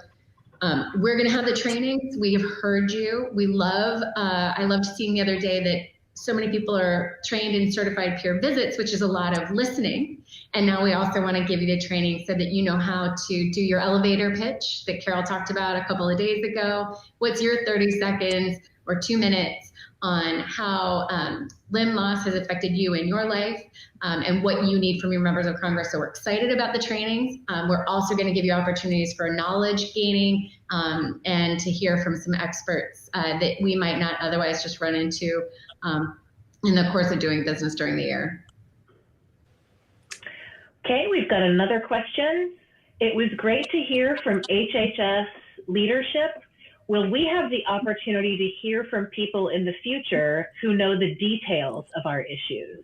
we're going to have the trainings. We have heard you. We love, I loved seeing the other day that so many people are trained in certified peer visits, which is a lot of listening. And now we also want to give you the training so that you know how to do your elevator pitch that Carol talked about a couple of days ago. What's your 30 seconds or 2 minutes on how limb loss has affected you in your life and what you need from your members of Congress. So we're excited about the trainings. We're also going to give you opportunities for knowledge gaining and to hear from some experts that we might not otherwise just run into in the course of doing business during the year. Okay, we've got another question. It was great to hear from HHS leadership. Will we have the opportunity to hear from people in the future who know the details of our issues?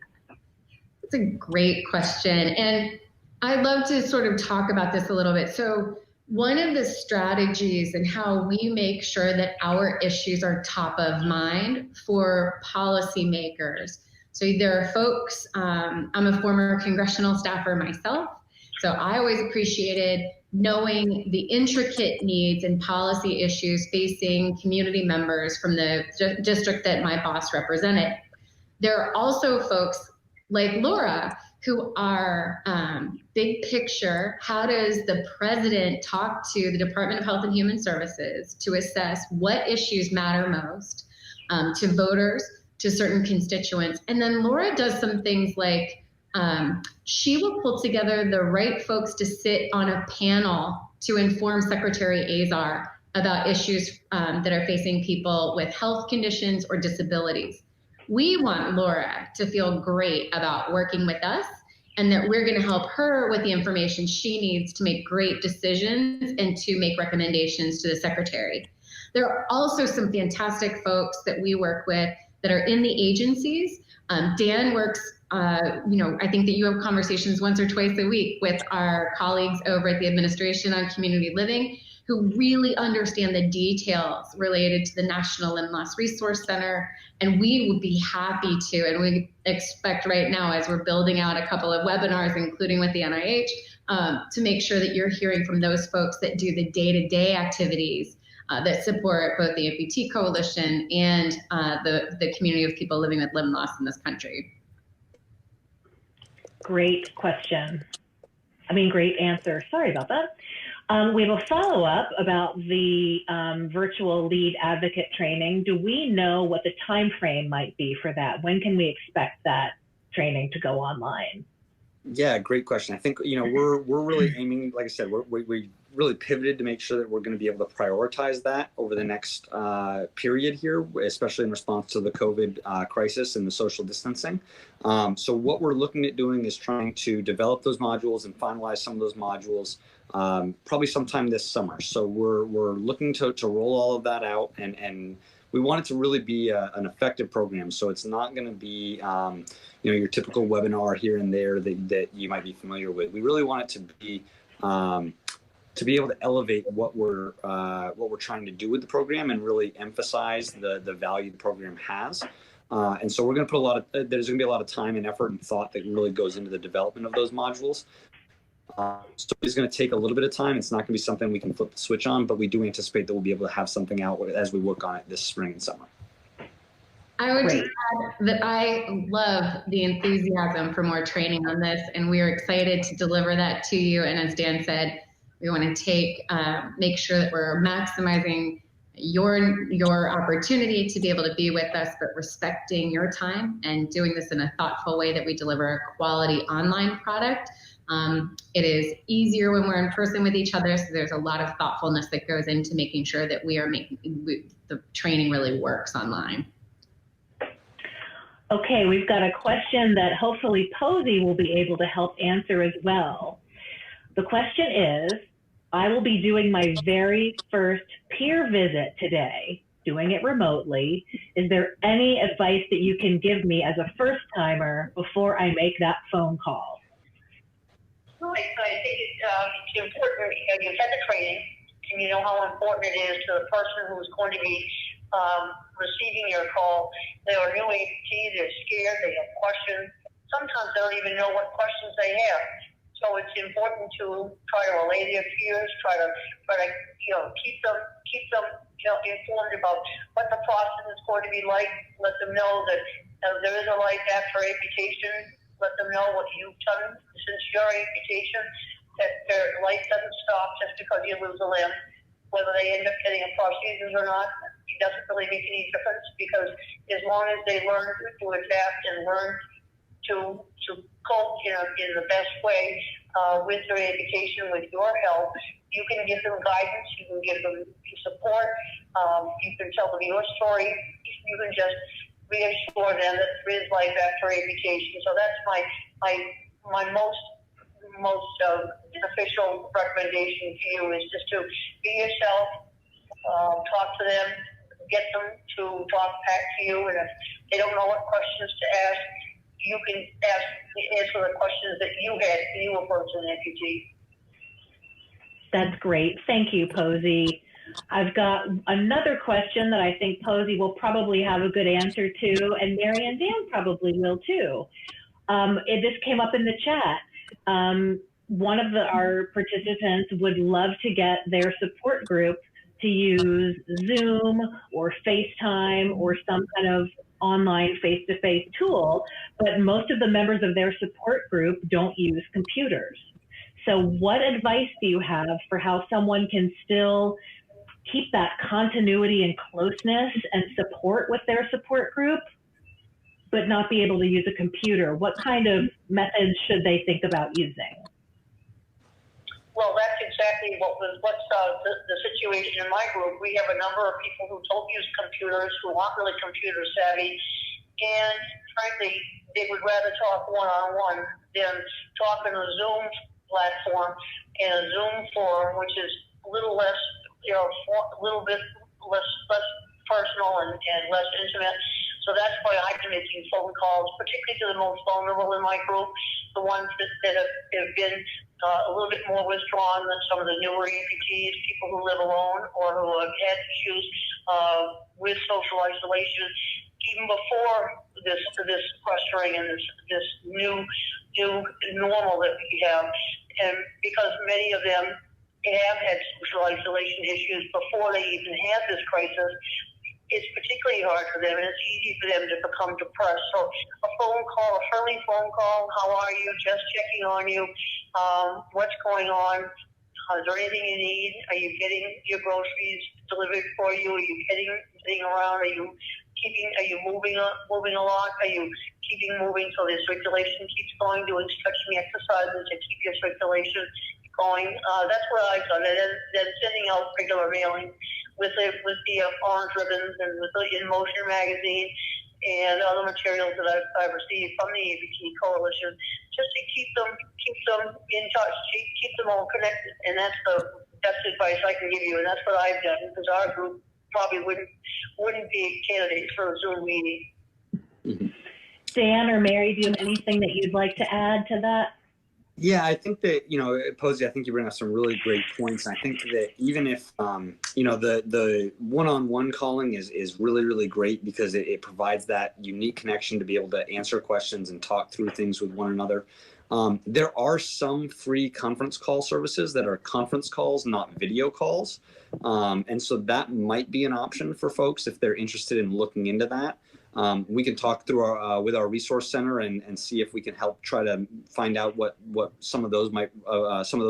That's a great question. And I'd love to sort of talk about this a little bit. So one of the strategies and how we make sure that our issues are top of mind for policymakers. So there are folks, I'm a former congressional staffer myself, so I always appreciated knowing the intricate needs and policy issues facing community members from the district that my boss represented. There are also folks like Laura who are big picture. How does the president talk to the Department of Health and Human Services to assess what issues matter most to voters, to certain constituents? And then Laura does some things like she will pull together the right folks to sit on a panel to inform Secretary Azar about issues that are facing people with health conditions or disabilities. We want Laura to feel great about working with us and that we're going to help her with the information she needs to make great decisions and to make recommendations to the secretary. There are also some fantastic folks that we work with that are in the agencies. Dan works, I think that you have conversations once or twice a week with our colleagues over at the Administration on Community Living, who really understand the details related to the National Limb Loss Resource Center. And we would be happy to, and we expect right now as we're building out a couple of webinars, including with the NIH, to make sure that you're hearing from those folks that do the day-to-day activities that support both the Amputee Coalition and the community of people living with limb loss in this country. Great question. Great answer. Sorry about that. We have a follow-up about the virtual lead advocate training. Do we know what the time frame might be for that? When can we expect that training to go online? Yeah, great question. I think, we're really aiming, like I said, we really pivoted to make sure that we're going to be able to prioritize that over the next period here, especially in response to the COVID crisis and the social distancing. So what we're looking at doing is trying to develop those modules and finalize some of those modules probably sometime this summer. So we're looking to roll all of that out, and we want it to really be an effective program. So it's not going to be your typical webinar here and there that you might be familiar with. We really want it to be able to elevate what we're trying to do with the program and really emphasize the value the program has. And so we're going to put there's going to be a lot of time and effort and thought that really goes into the development of those modules. So it's going to take a little bit of time. It's not going to be something we can flip the switch on, but we do anticipate that we'll be able to have something out as we work on it this spring and summer. I would just add that I love the enthusiasm for more training on this, and we are excited to deliver that to you. And as Dan said, we want to make sure that we're maximizing your opportunity to be able to be with us, but respecting your time and doing this in a thoughtful way that we deliver a quality online product. It is easier when we're in person with each other, so there's a lot of thoughtfulness that goes into making sure that the training really works online. Okay, we've got a question that hopefully Posey will be able to help answer as well. The question is, I will be doing my very first peer visit today, doing it remotely. Is there any advice that you can give me as a first timer before I make that phone call? Well, I think it's important. You've had the training, and you know how important it is to the person who's going to be receiving your call. They are new amputees, they're scared, they have questions. Sometimes they don't even know what questions they have. So it's important to try to allay their fears, try to keep them informed about what the process is going to be like. Let them know that there is a life after amputation. Let them know what you've done since your amputation, that their life doesn't stop just because you lose a limb. Whether they end up getting a prosthesis or not, it doesn't really make any difference, because as long as they learn to adapt and learn to cope in the best way with their amputation, with your help, you can give them guidance, you can give them support, you can tell them your story, you can just reassure them that there is life after amputation. So that's my most beneficial recommendation to you, is just to be yourself, talk to them, get them to talk back to you, and if they don't know what questions to ask, you can answer the questions that you approach an amputee. That's great. Thank you, Posey. I've got another question that I think Posey will probably have a good answer to, and Mary and Dan probably will too. This came up in the chat. One of our participants would love to get their support group to use Zoom or FaceTime or some kind of online face-to-face tool, but most of the members of their support group don't use computers. So what advice do you have for how someone can still keep that continuity and closeness and support with their support group, but not be able to use a computer? What kind of methods should they think about using? Well, that's exactly what's the situation in my group. We have a number of people who don't use computers, who aren't really computer savvy, and frankly, they would rather talk one-on-one than talk in a Zoom platform and a Zoom forum, which is a little less, a little bit less personal and less intimate. So that's why I've been making phone calls, particularly to the most vulnerable in my group, the ones that have been a little bit more withdrawn than some of the newer amputees, people who live alone or who have had issues with social isolation, even before this frustrating and this new normal that we have. And because many of them have had social isolation issues before they even had this crisis, it's particularly hard for them, and it's easy for them to become depressed. So a phone call, a friendly phone call, how are you, just checking on you, what's going on, is there anything you need, are you getting your groceries delivered for you, are you getting around, are you moving a lot, are you keeping moving so the circulation keeps going, doing stretching exercises to keep your circulation going. That's what I've done, and then sending out regular mailing with the orange ribbons and with the In Motion magazine and other materials that I've received from the Amputee Coalition, just to keep them in touch, keep them all connected. And that's the best advice I can give you, and that's what I've done, because our group probably wouldn't be candidates for a Zoom meeting. Mm-hmm. Dan or Mary, do you have anything that you'd like to add to that? Yeah, I think that, Posey, I think you bring up some really great points. I think that even if, the one-on-one calling is really, really great, because it provides that unique connection to be able to answer questions and talk through things with one another. There are some free conference call services that are conference calls, not video calls. And so that might be an option for folks if they're interested in looking into that. We can talk through with our resource center and see if we can help try to find out what some of those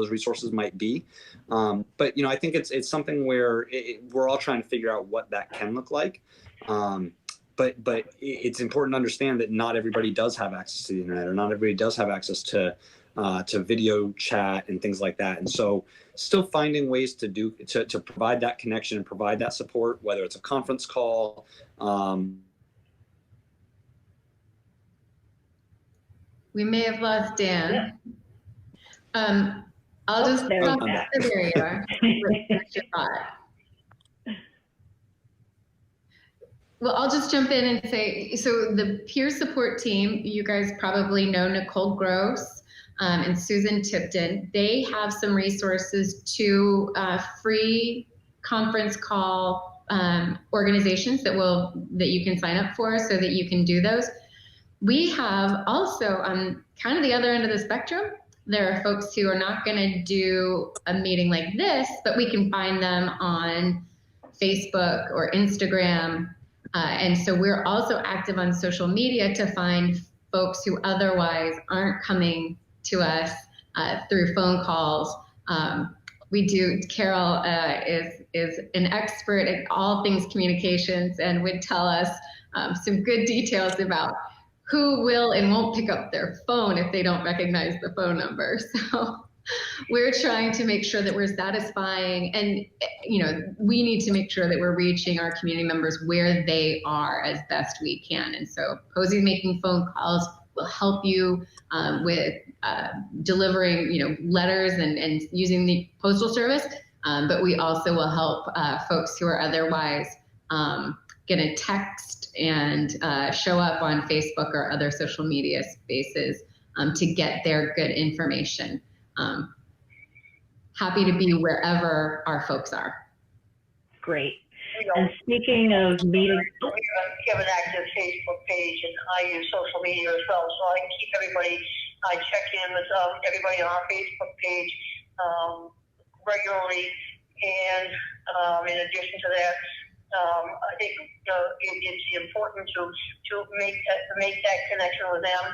resources might be. But I think it's something where we're all trying to figure out what that can look like. But it's important to understand that not everybody does have access to the internet, or not everybody does have access to video chat and things like that. And so still finding ways to provide that connection and provide that support, whether it's a conference call. We may have lost Dan. Yeah. I'll just there you are. Well, I'll just jump in and say, so the peer support team, you guys probably know Nicole Gross and Susan Tipton. They have some resources to free conference call organizations that you can sign up for, so that you can do those. We have also, on kind of the other end of the spectrum, there are folks who are not going to do a meeting like this, but we can find them on Facebook or Instagram. And so we're also active on social media to find folks who otherwise aren't coming to us through phone calls. Carol is an expert at all things communications and would tell us some good details about who will and won't pick up their phone if they don't recognize the phone number. So we're trying to make sure that we're satisfying, and we need to make sure that we're reaching our community members where they are as best we can. And so Posey's making phone calls will help you with delivering letters and using the postal service, but we also will help folks who are otherwise going to text and show up on Facebook or other social media spaces to get their good information. Happy to be wherever our folks are. Great. And speaking of meetings, we have an active Facebook page, and I use social media as well, so I keep everybody. I check in with everybody on our Facebook page regularly, and in addition to that, I think it's important to make that connection with them,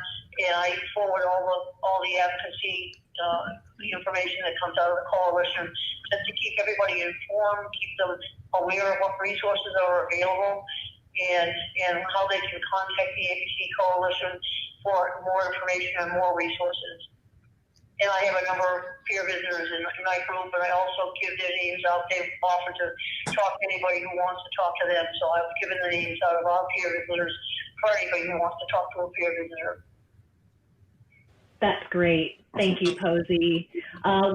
and I forward all the advocacy information that comes out of the coalition, just to keep everybody informed, keep them aware of what resources are available, and how they can contact the Amputee Coalition for more information and more resources. And I have a number of peer visitors in my group, and I also give their names out. They've offered to talk to anybody who wants to talk to them, so I've given the names out of our peer visitors for anybody who wants to talk to a peer visitor. That's great. Thank you, Posey.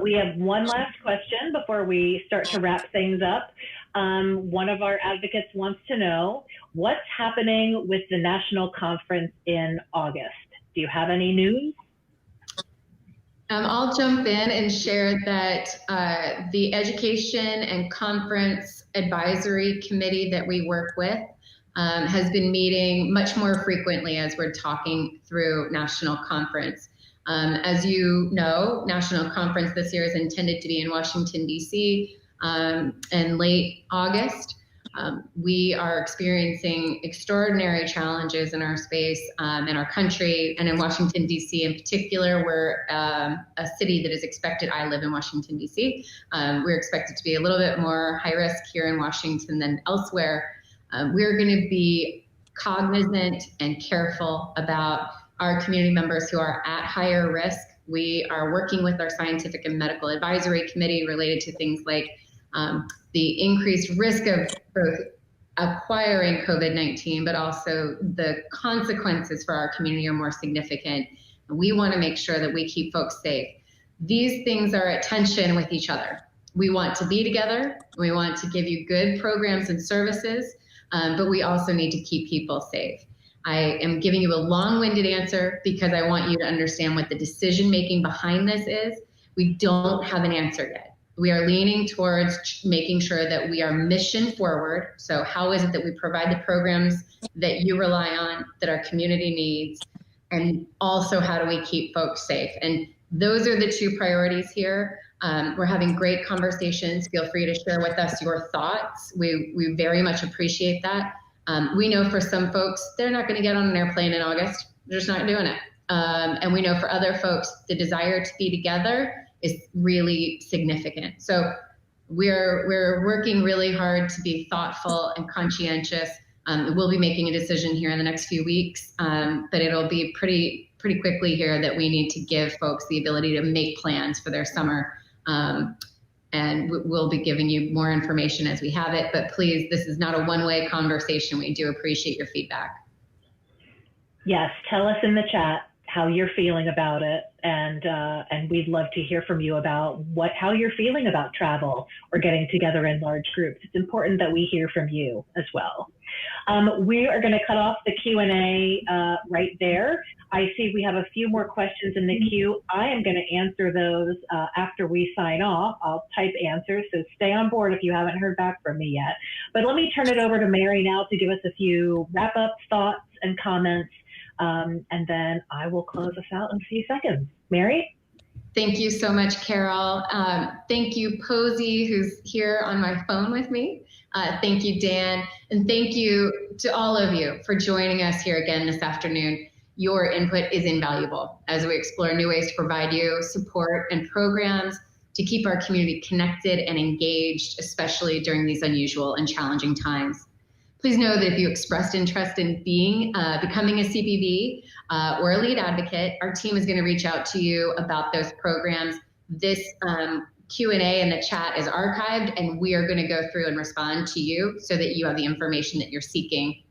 We have one last question before we start to wrap things up. One of our advocates wants to know, what's happening with the national conference in August? Do you have any news? I'll jump in and share that the Education and Conference Advisory Committee that we work with has been meeting much more frequently as we're talking through national conference. As you know, national conference this year is intended to be in Washington, D.C. In late August. We are experiencing extraordinary challenges in our space, in our country, and in Washington, D.C. in particular. We're a city that is expected, I live in Washington, D.C. We're expected to be a little bit more high risk here in Washington than elsewhere. We're going to be cognizant and careful about our community members who are at higher risk. We are working with our Scientific and Medical Advisory Committee related to things like the increased risk of both acquiring COVID-19, but also the consequences for our community are more significant. We want to make sure that we keep folks safe. These things are at tension with each other. We want to be together. We want to give you good programs and services, but we also need to keep people safe. I am giving you a long-winded answer because I want you to understand what the decision-making behind this is. We don't have an answer yet. We are leaning towards making sure that we are mission forward. So how is it that we provide the programs that you rely on, that our community needs, and also how do we keep folks safe? And those are the two priorities here. We're having great conversations. Feel free to share with us your thoughts. We very much appreciate that. We know for some folks, they're not going to get on an airplane in August. They're just not doing it. And we know for other folks, the desire to be together is really significant. So we're working really hard to be thoughtful and conscientious. We'll be making a decision here in the next few weeks, but it'll be pretty quickly here that we need to give folks the ability to make plans for their summer. And we'll be giving you more information as we have it. But please, this is not a one-way conversation. We do appreciate your feedback. Yes, tell us in the chat how you're feeling about it, and we'd love to hear from you about how you're feeling about travel or getting together in large groups. It's important that we hear from you as well. We are going to cut off the Q&A right there. I see we have a few more questions in the queue. I am going to answer those after we sign off. I'll type answers, so stay on board if you haven't heard back from me yet. But let me turn it over to Mary now to give us a few wrap-up thoughts and comments, and then I will close us out in a few seconds. Mary? Thank you so much, Carol. Thank you, Posey, who's here on my phone with me. Thank you, Dan. And thank you to all of you for joining us here again this afternoon. Your input is invaluable as we explore new ways to provide you support and programs to keep our community connected and engaged, especially during these unusual and challenging times. Please know that if you expressed interest in becoming a CPV or a lead advocate, our team is going to reach out to you about those programs. This Q&A in the chat is archived, and we are going to go through and respond to you so that you have the information that you're seeking.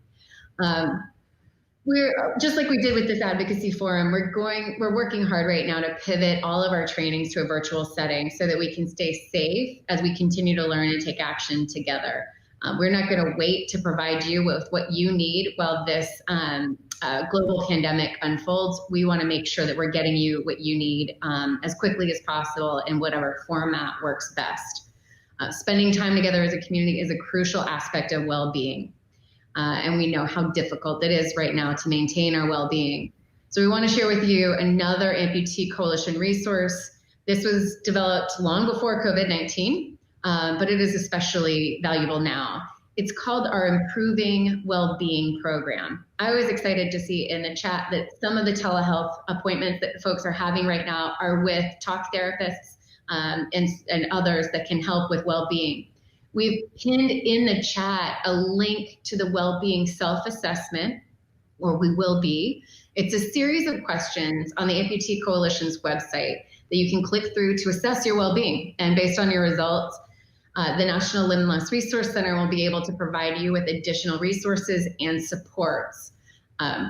We're just like we did with this advocacy forum. We're working hard right now to pivot all of our trainings to a virtual setting so that we can stay safe as we continue to learn and take action together. We're not going to wait to provide you with what you need while this global pandemic unfolds. We want to make sure that we're getting you what you need as quickly as possible in whatever format works best. Spending time together as a community is a crucial aspect of well-being. And we know how difficult it is right now to maintain our well-being. So we want to share with you another Amputee Coalition resource. This was developed long before COVID-19, but it is especially valuable now. It's called our Improving Well-Being Program. I was excited to see in the chat that some of the telehealth appointments that folks are having right now are with talk therapists and others that can help with well-being. We've pinned in the chat a link to the well-being self-assessment, or we will be. It's a series of questions on the Amputee Coalition's website that you can click through to assess your well-being. And based on your results, the National Limb Loss Resource Center will be able to provide you with additional resources and supports. I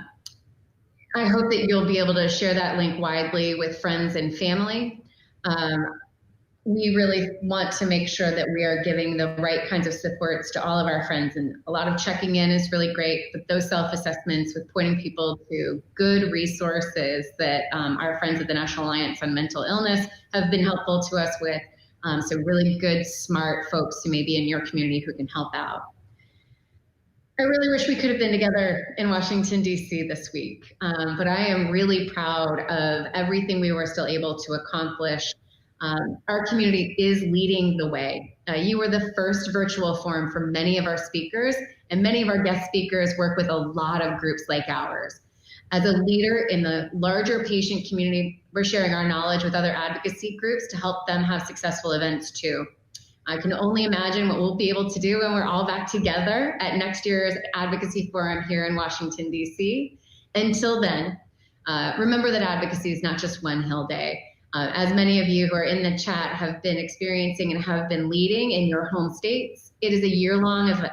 hope that you'll be able to share that link widely with friends and family. We really want to make sure that we are giving the right kinds of supports to all of our friends, and a lot of checking in is really great, but those self-assessments with pointing people to good resources that our friends at the National Alliance on Mental Illness have been helpful to us with. So really good, smart folks who may be in your community who can help out. I really wish we could have been together in Washington, D.C. this week, but I am really proud of everything we were still able to accomplish. Our community is leading the way. You were the first virtual forum for many of our speakers, and many of our guest speakers work with a lot of groups like ours. As a leader in the larger patient community, we're sharing our knowledge with other advocacy groups to help them have successful events too. I can only imagine what we'll be able to do when we're all back together at next year's Advocacy Forum here in Washington, D.C. Until then, remember that advocacy is not just one Hill Day. As many of you who are in the chat have been experiencing and have been leading in your home states, it is a year-long effort,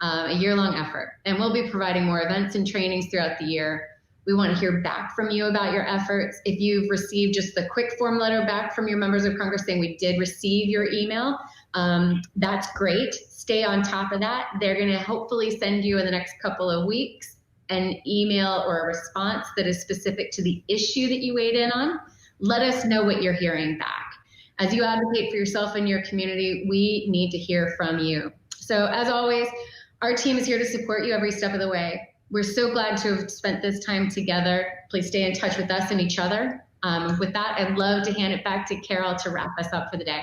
a year-long effort. And we'll be providing more events and trainings throughout the year. We want to hear back from you about your efforts. If you've received just the quick form letter back from your members of Congress saying we did receive your email, that's great. Stay on top of that. They're going to hopefully send you in the next couple of weeks an email or a response that is specific to the issue that you weighed in on. Let us know what you're hearing back. As you advocate for yourself and your community, we need to hear from you. So as always, our team is here to support you every step of the way. We're so glad to have spent this time together. Please stay in touch with us and each other. With that, I'd love to hand it back to Carol to wrap us up for the day.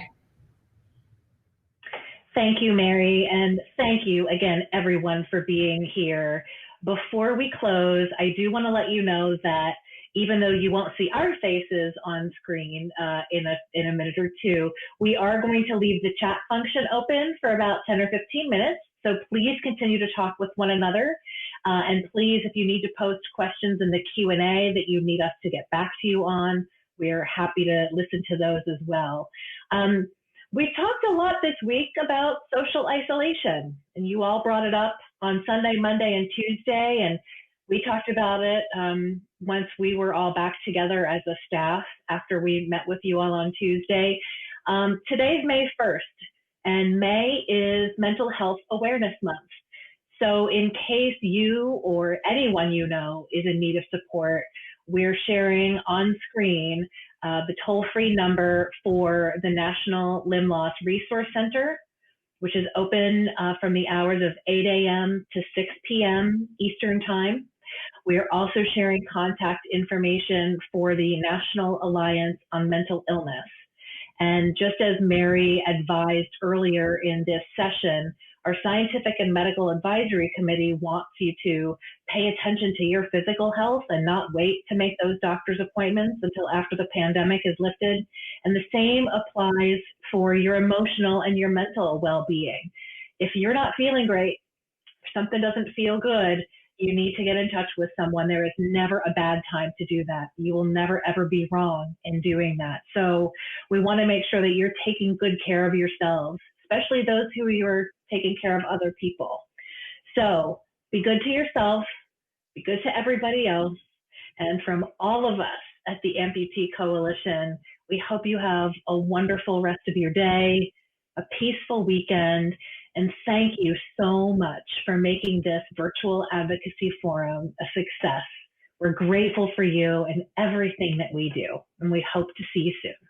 Thank you, Mary, and thank you again, everyone, for being here. Before we close, I do want to let you know that even though you won't see our faces on screen in a minute or two, we are going to leave the chat function open for about 10 or 15 minutes. So please continue to talk with one another. And please, if you need to post questions in the Q&A that you need us to get back to you on, we're happy to listen to those as well. We've talked a lot this week about social isolation, and you all brought it up on Sunday, Monday, and Tuesday, and we talked about it once we were all back together as a staff after we met with you all on Tuesday. Today's May 1st, and May is Mental Health Awareness Month. So in case you or anyone you know is in need of support, we're sharing on screen the toll-free number for the National Limb Loss Resource Center, which is open from the hours of 8 a.m. to 6 p.m. Eastern Time. We are also sharing contact information for the National Alliance on Mental Illness. And just as Mary advised earlier in this session, our Scientific and Medical Advisory Committee wants you to pay attention to your physical health and not wait to make those doctor's appointments until after the pandemic is lifted. And the same applies for your emotional and your mental well-being. If you're not feeling great, if something doesn't feel good, you need to get in touch with someone. There is never a bad time to do that. You will never, ever be wrong in doing that. So we want to make sure that you're taking good care of yourselves, especially those who you're taking care of other people. So be good to yourself, be good to everybody else. And from all of us at the Amputee Coalition, we hope you have a wonderful rest of your day, a peaceful weekend, and thank you so much for making this virtual advocacy forum a success. We're grateful for you and everything that we do, and we hope to see you soon.